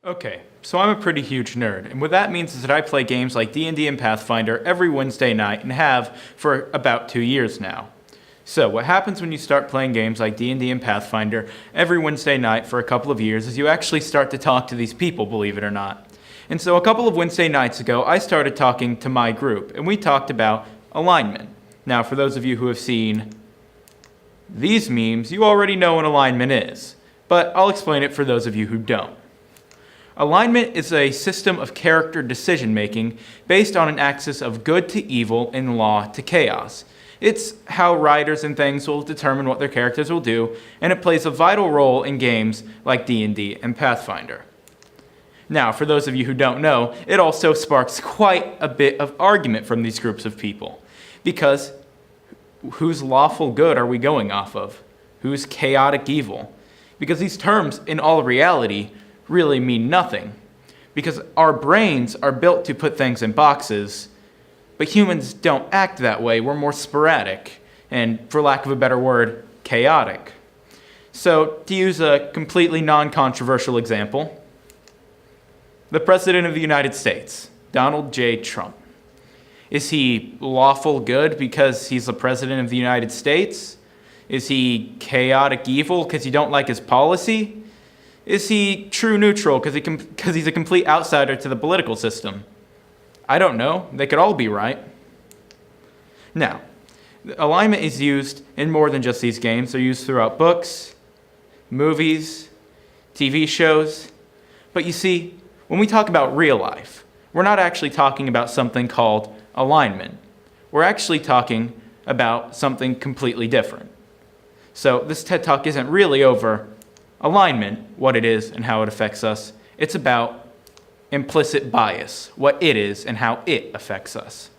Okay, so I'm a pretty huge nerd, and what that means is that I play games like D&D and Pathfinder every Wednesday night and have for about 2 years now. So what happens when you start playing games like D&D and Pathfinder every Wednesday night for a couple of years is you actually start to talk to these people, believe it or not. And so a couple of Wednesday nights ago, I started talking to my group, and we talked about alignment. Now, for those of you who have seen these memes, you already know what alignment is, but I'll explain it for those of you who don't. Alignment is a system of character decision-making based on an axis of good to evil and law to chaos. It's how writers and things will determine what their characters will do, and it plays a vital role in games like D&D and Pathfinder. Now, for those of you who don't know, it also sparks quite a bit of argument from these groups of people. Because whose lawful good are we going off of? Whose chaotic evil? Because these terms, in all reality, really mean nothing. Because our brains are built to put things in boxes, but humans don't act that way. We're more sporadic, and for lack of a better word, chaotic. So, to use a completely non-controversial example, the President of the United States, Donald J. Trump. Is he lawful good because he's the President of the United States? Is he chaotic evil because you don't like his policy? Is he true neutral because he's a complete outsider to the political system? I don't know. They could all be right. Now, alignment is used in more than just these games. They're used throughout books, movies, TV shows. But you see, when we talk about real life, we're not actually talking about something called alignment. We're actually talking about something completely different. So this TED Talk isn't really over alignment, what it is and how it affects us. It's about implicit bias, what it is and how it affects us.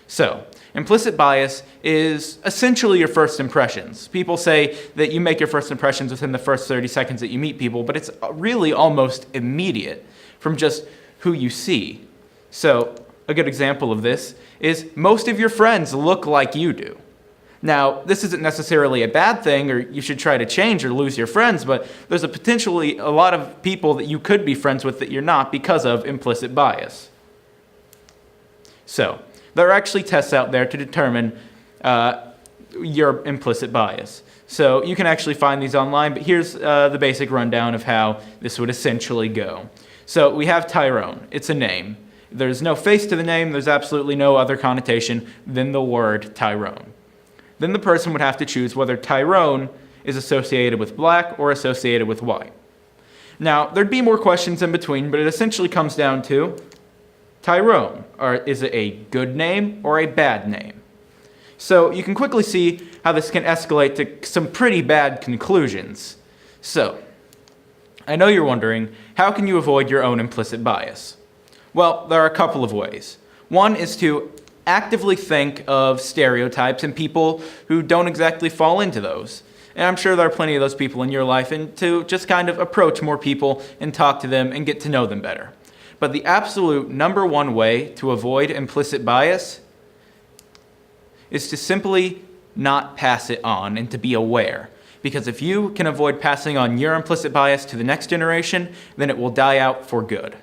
So, implicit bias is essentially your first impressions. People say that you make your first impressions within the first 30 seconds that you meet people, but it's really almost immediate from just who you see. So, a good example of this is most of your friends look like you do. Now, this isn't necessarily a bad thing, or you should try to change or lose your friends, but there's potentially a lot of people that you could be friends with that you're not because of implicit bias. So, there are actually tests out there to determine your implicit bias. So, you can actually find these online, but here's the basic rundown of how this would essentially go. So, we have Tyrone. It's a name. There's no face to the name. There's absolutely no other connotation than the word Tyrone. Then the person would have to choose whether Tyrone is associated with black or associated with white. Now, there'd be more questions in between, but it essentially comes down to Tyrone. Or is it a good name or a bad name? So you can quickly see how this can escalate to some pretty bad conclusions. So, I know you're wondering, how can you avoid your own implicit bias? Well, there are a couple of ways. One is to actively think of stereotypes and people who don't exactly fall into those. And I'm sure there are plenty of those people in your life, and to just kind of approach more people and talk to them and get to know them better. But the absolute number one way to avoid implicit bias is to simply not pass it on and to be aware. Because if you can avoid passing on your implicit bias to the next generation, then it will die out for good.